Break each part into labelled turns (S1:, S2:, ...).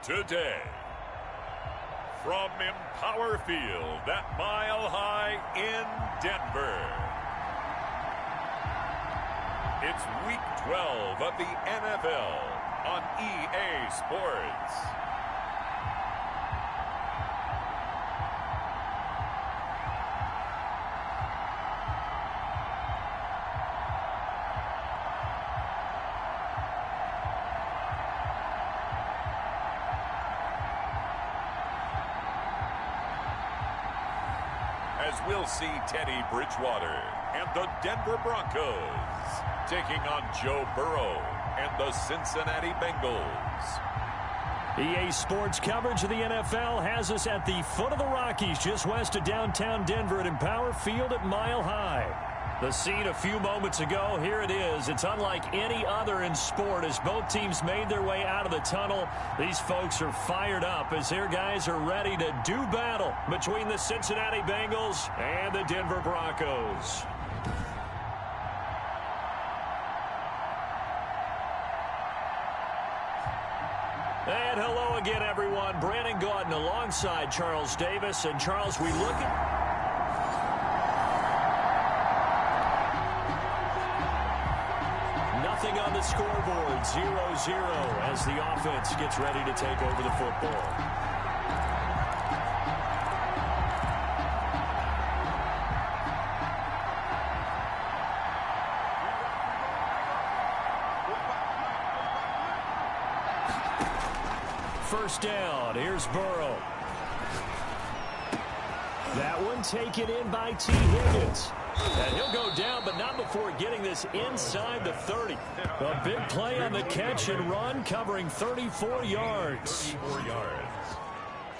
S1: today. From Empower Field at Mile High in Denver, it's Week 12 of the NFL on EA Sports. As we'll see Teddy Bridgewater and the Denver Broncos taking on Joe Burrow and the Cincinnati Bengals.
S2: EA Sports coverage of the NFL has us at the foot of the Rockies, just west of downtown Denver at Empower Field at Mile High. The scene a few moments ago, here it is. It's unlike any other in sport as both teams made their way out of the tunnel. These folks are fired up as their guys are ready to do battle between the Cincinnati Bengals and the Denver Broncos. And hello again, everyone. Brandon Gaudin alongside Charles Davis. And Charles, we look at... Nothing on the scoreboard, 0-0 as the offense gets ready to take over the football. First down, here's Burrow. That one taken in by T. Higgins. And he'll go down, but not before getting this inside the 30. A big play on the catch and run, covering 34 yards.
S1: 34 yards.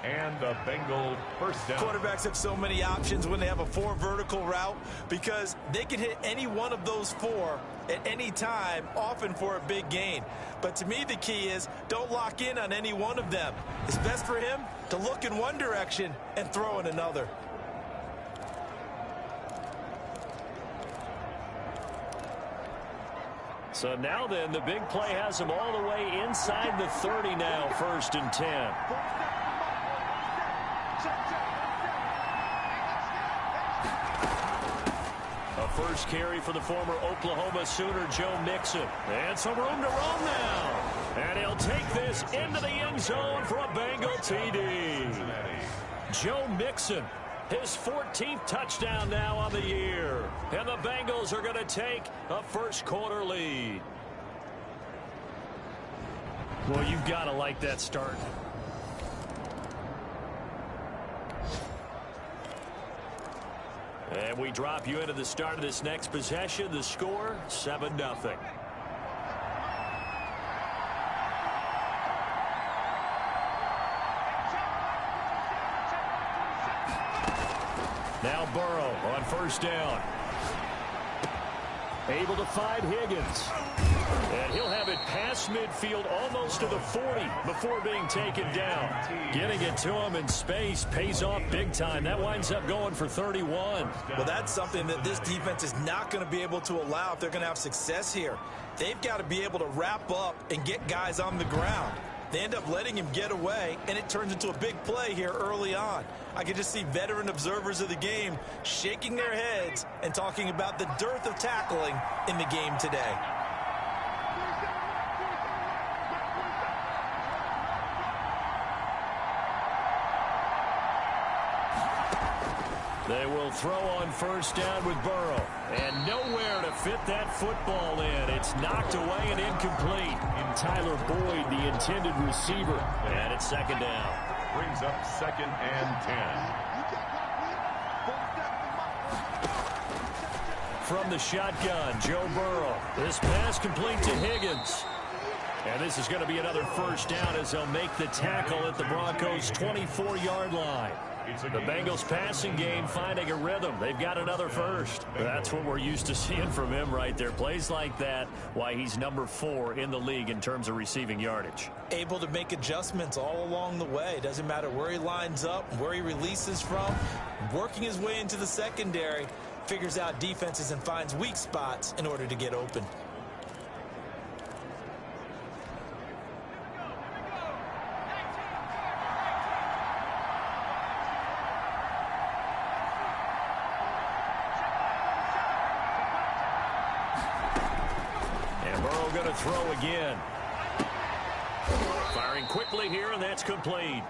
S1: And the Bengal first down.
S3: Quarterbacks have so many options when they have a 4 vertical route because they can hit any one of those 4 at any time, often for a big gain. But to me, the key is don't lock in on any one of them. It's best for him to look in one direction and throw in another.
S2: So now then, the big play has him all the way inside the 30 now, 1st and 10. A first carry for the former Oklahoma Sooner, Joe Mixon. And some room to roam now. And he'll take this into the end zone for a Bengal TD. Joe Mixon. His 14th touchdown now on the year. And the Bengals are going to take a first-quarter lead. Well, you've got to like that start. And we drop you into the start of this next possession. The score, 7-0. Now Burrow on first down. Able to find Higgins. And he'll have it past midfield almost to the 40 before being taken down. Getting it to him in space pays off big time. That winds up going for 31.
S3: Well, that's something that this defense is not going to be able to allow if they're going to have success here. They've got to be able to wrap up and get guys on the ground. They end up letting him get away, and it turns into a big play here early on. I can just see veteran observers of the game shaking their heads and talking about the dearth of tackling in the game today.
S2: They will throw on first down with Burrow. And nowhere to fit that football in. It's knocked away and incomplete. And Tyler Boyd, the intended receiver. And it's second down.
S1: Brings up 2nd and 10.
S2: From the shotgun, Joe Burrow. This pass complete to Higgins. And this is going to be another first down as they'll make the tackle at the Broncos' 24-yard line. The Bengals passing game finding a rhythm. They've got another first. That's what we're used to seeing from him right there. Plays like that, why he's number 4 in the league in terms of receiving yardage.
S3: Able to make adjustments all along the way. Doesn't matter where he lines up, where he releases from. Working his way into the secondary, figures out defenses and finds weak spots in order to get open.
S2: Burrow going to throw again. Firing quickly here, and that's complete.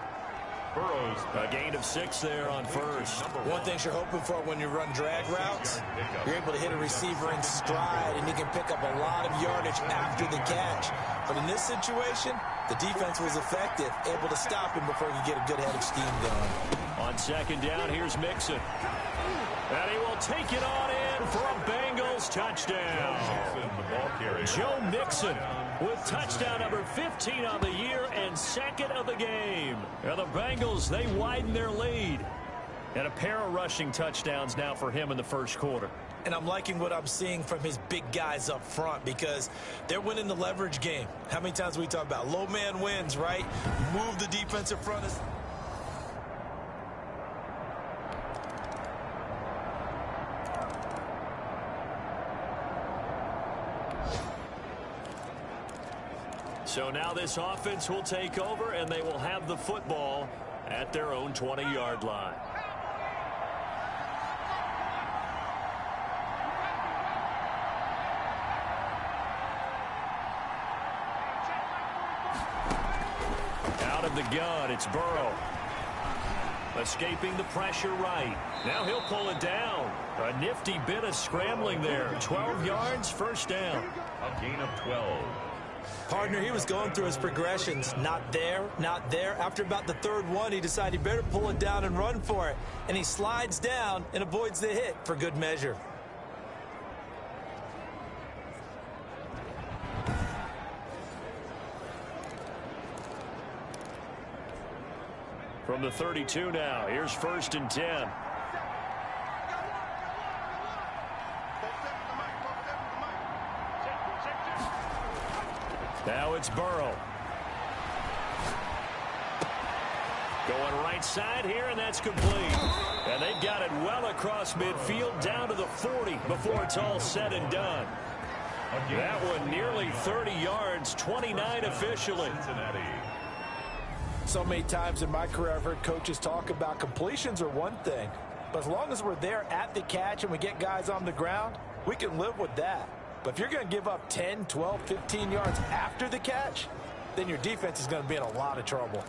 S2: Burrow's a gain of 6 there on first.
S3: One thing you're hoping for when you run drag routes, you're able to hit a receiver in stride, and he can pick up a lot of yardage after the catch. But in this situation, the defense was effective, able to stop him before he could get a good head of steam going.
S2: On second down, here's Mixon. And he will take it on in for a Bengals touchdown. Joe Mixon with touchdown number 15 on the year and second of the game. And the Bengals, they widen their lead. And a pair of rushing touchdowns now for him in the first quarter.
S3: And I'm liking what I'm seeing from his big guys up front because they're winning the leverage game. How many times we talk about low man wins, right? Move the defensive front.
S2: So now this offense will take over, and they will have the football at their own 20-yard line. Out of the gun, it's Burrow. Escaping the pressure right. Now he'll pull it down. A nifty bit of scrambling there. 12 yards, first down.
S1: A gain of 12.
S3: Partner, he was going through his progressions. Not there, not there. After about the third one, he decided he better pull it down and run for it. And he slides down and avoids the hit for good measure.
S2: From the 32 now, here's first and 10. Now it's Burrow. Going right side here, and that's complete. And they've got it well across midfield down to the 40 before it's all said and done. That one nearly 30 yards, 29 officially.
S1: Cincinnati.
S3: So many times in my career, I've heard coaches talk about completions are one thing. But as long as we're there at the catch and we get guys on the ground, we can live with that. But if you're going to give up 10, 12, 15 yards after the catch, then your defense is going to be in a lot of trouble.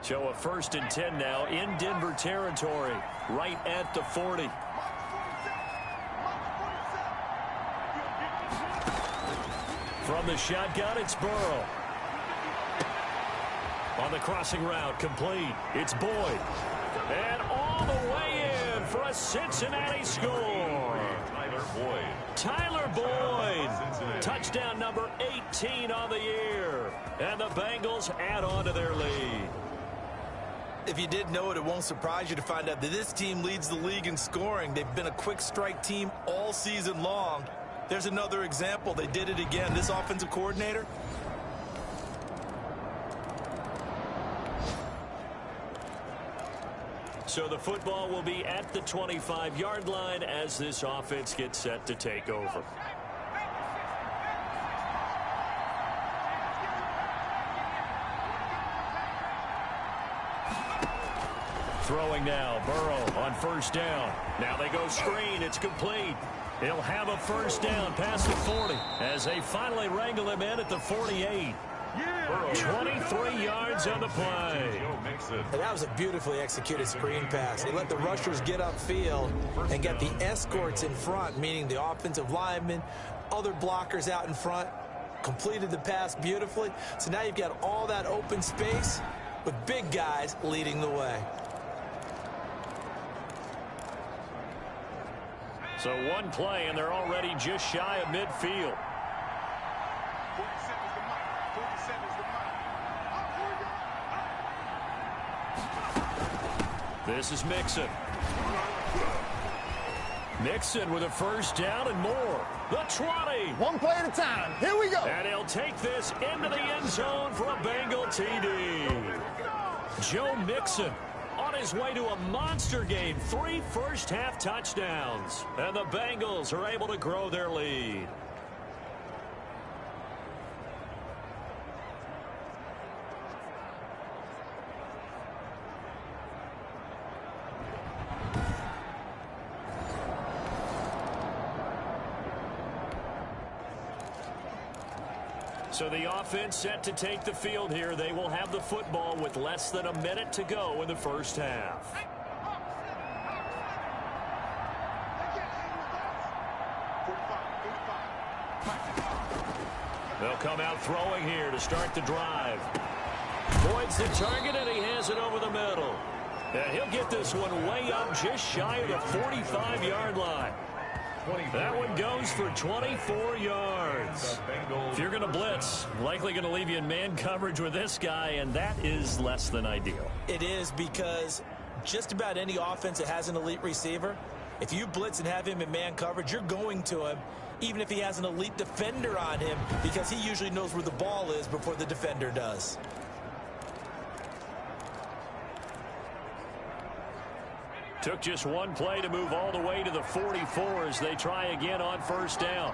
S2: So a first and 10 now in Denver territory, right at the 40. From the shotgun, it's Burrow. On the crossing route, complete. It's Boyd. And all the way in for a Cincinnati score. Tyler Boyd. Touchdown number 18 on the year. And the Bengals add on to their lead.
S3: If you didn't know it, it won't surprise you to find out that this team leads the league in scoring. They've been a quick strike team all season long. There's another example. They did it again. This offensive coordinator.
S2: So the football will be at the 25-yard line as this offense gets set to take over. Throwing now, Burrow on first down. Now they go screen. It's complete. He'll have a first down past the 40 as they finally wrangle him in at the 48. 23 yards on the play.
S3: And that was a beautifully executed screen pass. They let the rushers get upfield and get the escorts in front, meaning the offensive linemen, other blockers out in front, completed the pass beautifully. So now you've got all that open space with big guys leading the way.
S2: So one play, and they're already just shy of midfield. This is Mixon. Mixon with a first down and more. The 20.
S4: One play at a time. Here we go.
S2: And he'll take this into the end zone for a Bengal TD. Joe Mixon on his way to a monster game. 3 first-half touchdowns. And the Bengals are able to grow their lead. So the offense set to take the field here. They will have the football with less than a minute to go in the first half. They'll come out throwing here to start the drive. Boyd's the target, and he has it over the middle. And he'll get this one way up just shy of the 45-yard line. That one goes for 24 yards. If you're going to blitz, likely going to leave you in man coverage with this guy, and that is less than ideal.
S3: It is, because just about any offense that has an elite receiver, if you blitz and have him in man coverage, you're going to him, even if he has an elite defender on him, because he usually knows where the ball is before the defender does.
S2: Took just one play to move all the way to the 44 as they try again on first down.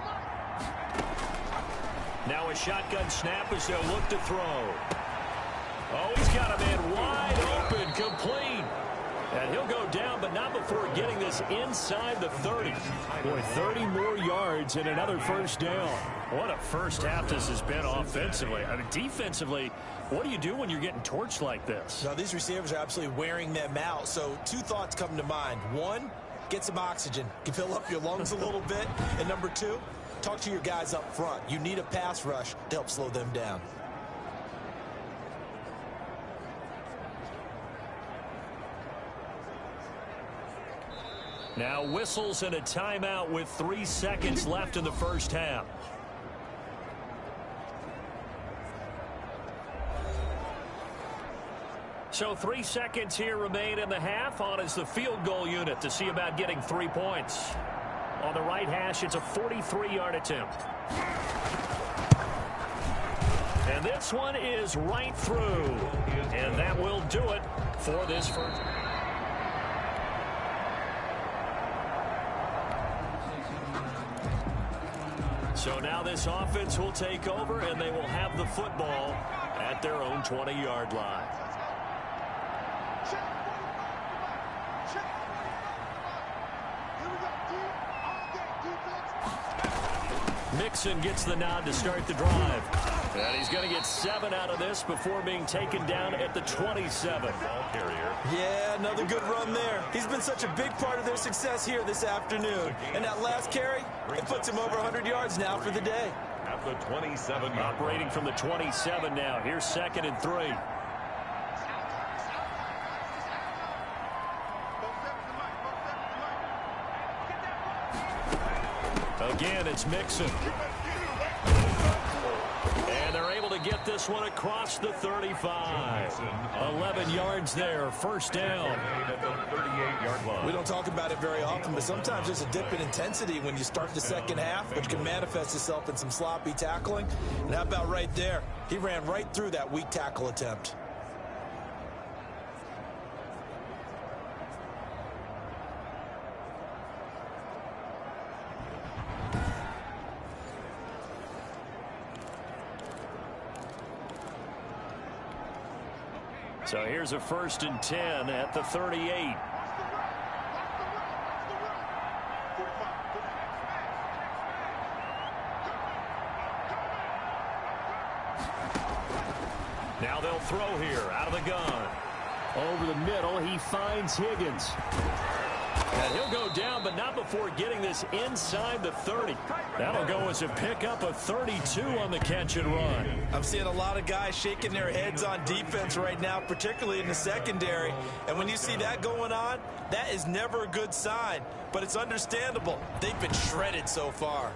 S2: Now a shotgun snap as they'll look to throw. Oh, he's got a man wide open, complete. And he'll go down, but not before getting this inside the 30. Boy, 30 more yards and another first down. What a first half this has been offensively. I mean, defensively, what do you do when you're getting torched like this?
S3: Now, these receivers are absolutely wearing them out. So two thoughts come to mind. One, get some oxygen. You fill up your lungs a little bit. And number two, talk to your guys up front. You need a pass rush to help slow them down.
S2: Now whistles and a timeout with 3 seconds left in the first half. So 3 seconds here remain in the half. On is the field goal unit to see about getting 3 points. On the right hash, it's a 43-yard attempt. And this one is right through. And that will do it for this first. So now this offense will take over, and they will have the football at their own 20-yard line. Mixon gets the nod to start the drive. And he's going to get 7 out of this before being taken down at the 27. Ball carrier.
S3: Yeah, another good run there. He's been such a big part of their success here this afternoon. And that last carry, it puts him over 100 yards now for the day.
S1: At the 27.
S2: Operating from the 27 now. Here's 2nd and 3. Again, it's Mixon. And they're able to get this one across the 35. 11 yards there, first down.
S3: We don't talk about it very often, but sometimes there's a dip in intensity when you start the second half, which can manifest itself in some sloppy tackling. And how about right there? He ran right through that weak tackle attempt.
S2: So here's a 1st and 10 at the 38. Now they'll throw here out of the gun. Over the middle, he finds Higgins. And he'll go down, but not before getting this inside the 30. That'll go as a pickup of 32 on the catch and run.
S3: I'm seeing a lot of guys shaking their heads on defense right now, particularly in the secondary. And when you see that going on, that is never a good sign. But it's understandable. They've been shredded so far.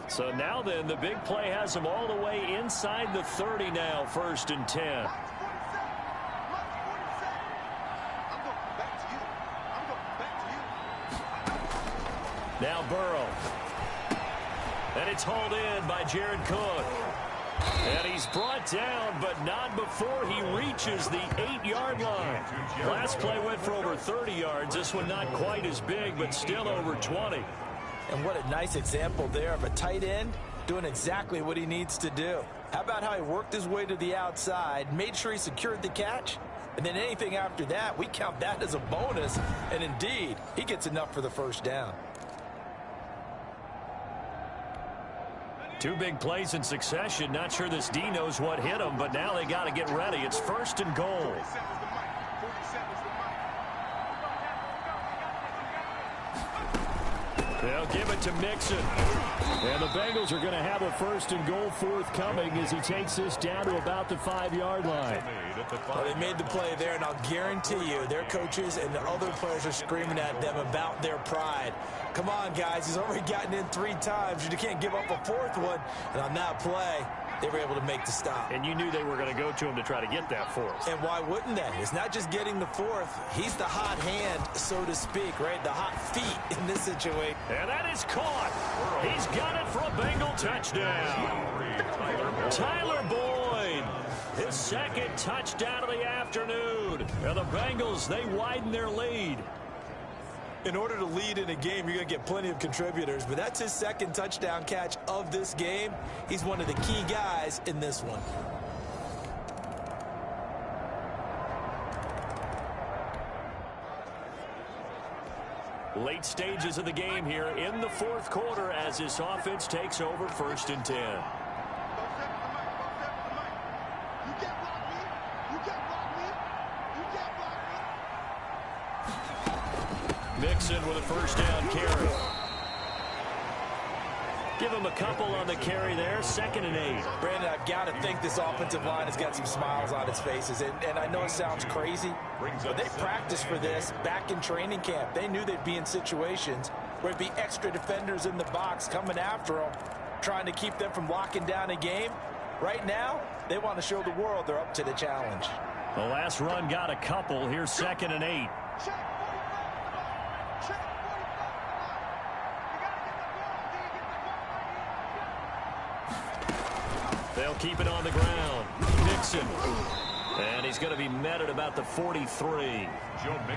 S2: So now then, the big play has them all the way inside the 30 now, 1st and 10. Now Burrow. And it's hauled in by Jared Cook. And he's brought down, but not before he reaches the 8-yard line. Last play went for over 30 yards. This one not quite as big, but still over 20.
S3: And what a nice example there of a tight end doing exactly what he needs to do. How about how he worked his way to the outside, made sure he secured the catch, And then anything after that, we count that as a bonus. And indeed, he gets enough for the first down.
S2: Two big plays in succession. Not sure this D knows what hit him, but now they got to get ready. It's 1st and goal. They'll give it to Mixon. And the Bengals are going to have a 1st and goal forthcoming as he takes this down to about the 5-yard line.
S3: Well, they made the play there, and I'll guarantee you their coaches and the other players are screaming at them about their pride. Come on, guys. He's already gotten in 3 times. You can't give up a 4th one. And on that play, they were able to make the stop.
S2: And you knew they were going to go to him to try to get that 4th.
S3: And why wouldn't they? It's not just getting the 4th. He's the hot hand, so to speak, right? The hot feet in this situation.
S2: And that is caught. He's got it for a Bengal touchdown. Tyler Boyd, his 2nd touchdown of the afternoon. And the Bengals, they widen their lead.
S3: In order to lead in a game, you're going to get plenty of contributors, but that's his 2nd touchdown catch of this game. He's one of the key guys in this one.
S2: Late stages of the game here in the 4th quarter as this offense takes over 1st and 10. Mixon with a 1st down carry. Give him a couple on the carry there. 2nd and 8.
S3: Brandon, I've got to think this offensive line has got some smiles on its faces. And I know it sounds crazy, but they practiced for this back in training camp. They knew they'd be in situations where it'd be extra defenders in the box coming after them, trying to keep them from locking down a game. Right now, they want to show the world they're up to the challenge.
S2: The last run got a couple. Here's 2nd and 8. They'll keep it on the ground. Mixon. And he's going to be met at about the 43.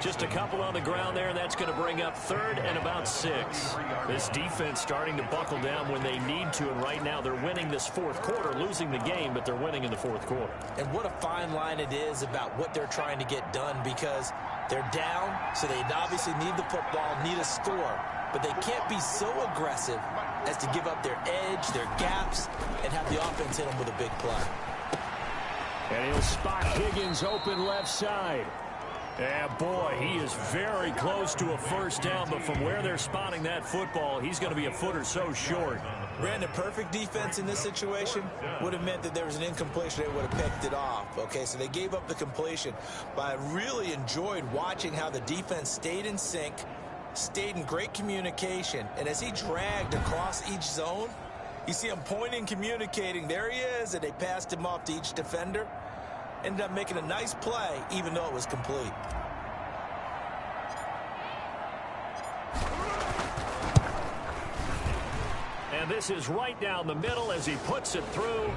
S2: Just a couple on the ground there, and that's going to bring up 3rd and about 6. This defense starting to buckle down when they need to, and right now they're winning this 4th quarter, losing the game, but they're winning in the 4th quarter.
S3: And what a fine line it is about what they're trying to get done, because they're down, so they obviously need the football, need a score, but they can't be so aggressive as to give up their edge, their gaps, and have the offense hit them with a big play.
S2: And he'll spot Higgins open left side. Yeah, boy, he is very close to a 1st down, but from where they're spotting that football, he's going to be a foot or so short.
S3: Brandon, perfect defense in this situation would have meant that there was an incompletion. They would have picked it off. Okay, so they gave up the completion. But I really enjoyed watching how the defense stayed in sync, stayed in great communication, and as he dragged across each zone, you see him pointing, communicating. There he is, and they passed him off to each defender. Ended up making a nice play, even though it was complete.
S2: And this is right down the middle as he puts it through,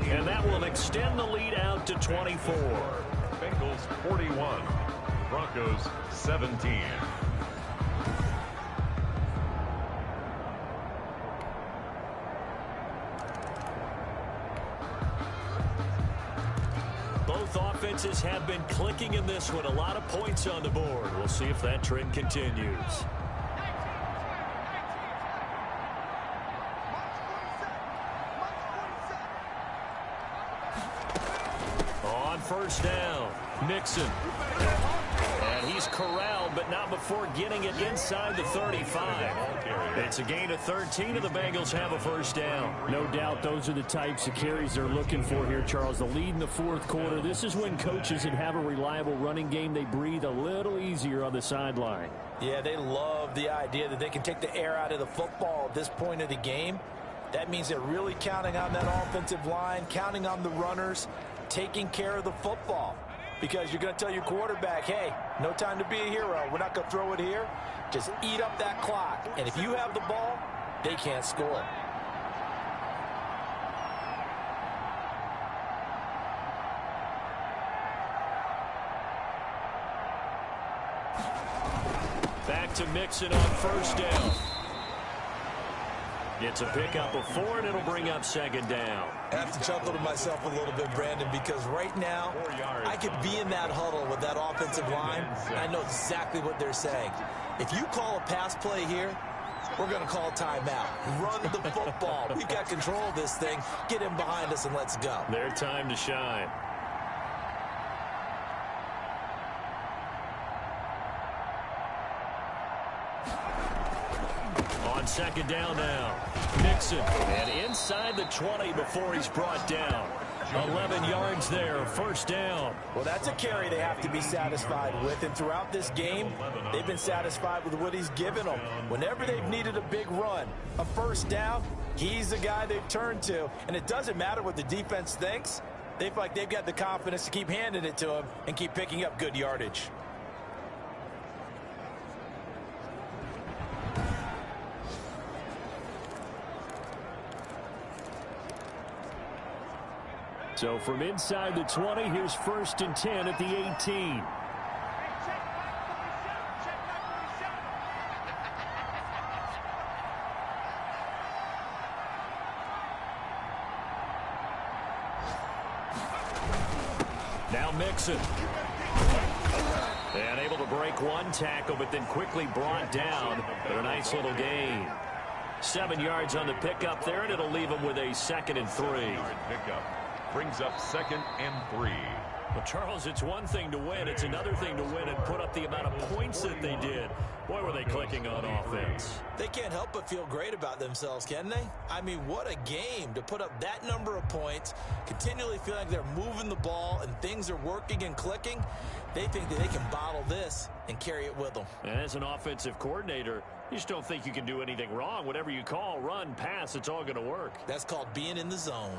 S2: and that will extend the lead out to 24.
S1: Bengals 41, Broncos 17.
S2: Both offenses have been clicking in this one. A lot of points on the board. We'll see if that trend continues. On 1st down, Mixon. And he's corralled, but not before getting it inside the 35. It's a gain of 13, and the Bengals have a 1st down.
S5: No doubt those are the types of carries they're looking for here, Charles. The lead in the 4th quarter. This is when coaches that have a reliable running game, they breathe a little easier on the sideline.
S3: Yeah, they love the idea that they can take the air out of the football at this point of the game. That means they're really counting on that offensive line, counting on the runners, taking care of the football. Because you're going to tell your quarterback, hey, no time to be a hero. We're not going to throw it here. Just eat up that clock. And if you have the ball, they can't score.
S2: Back to Mixon on 1st down. It's a pickup of 4, and it'll bring up second down.
S3: I have to chuckle to myself a little bit, Brandon, because right now I could be in that huddle with that offensive line, and I know exactly what they're saying. If you call a pass play here, we're going to call timeout. Run the football. We've got control of this thing. Get him behind us and let's go.
S2: Their time to shine. On second down now, Mixon, and inside the 20 before he's brought down. 11 yards there, first down.
S3: Well, that's a carry they have to be satisfied with, and throughout this game, they've been satisfied with what he's given them. Whenever they've needed a big run, a first down, he's the guy they've turned to, and it doesn't matter what the defense thinks. They feel like they've got the confidence to keep handing it to him and keep picking up good yardage.
S5: So from inside the 20, here's 1st and 10 at the 18.
S2: Now Mixon. And able to break one tackle, but then quickly brought down. But a nice little gain. 7 yards on the pickup there, and it'll leave him with a 2nd and 3.
S1: Pickup brings up 2nd and 3.
S2: Well, Charles, it's one thing to win. It's another thing to win and put up the amount of points that they did. Boy, were they clicking on offense.
S3: They can't help but feel great about themselves, can they? I mean, what a game to put up that number of points, continually feel like they're moving the ball and things are working and clicking. They think that they can bottle this and carry it with them.
S2: And as an offensive coordinator, you just don't think you can do anything wrong. Whatever you call, run, pass, it's all going to work.
S3: That's called being in the zone.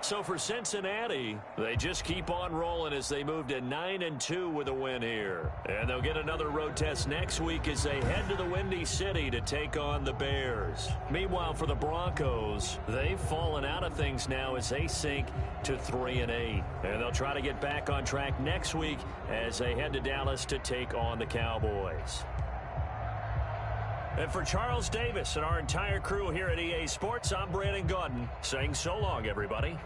S2: So for Cincinnati, they just keep on rolling as they move to 9-2 with a win here. And they'll get another road test next week as they head to the Windy City to take on the Bears. Meanwhile, for the Broncos, they've fallen out of things now as they sink to 3-8. And they'll try to get back on track next week as they head to Dallas to take on the Cowboys. And for Charles Davis and our entire crew here at EA Sports, I'm Brandon Gaudin saying so long, everybody.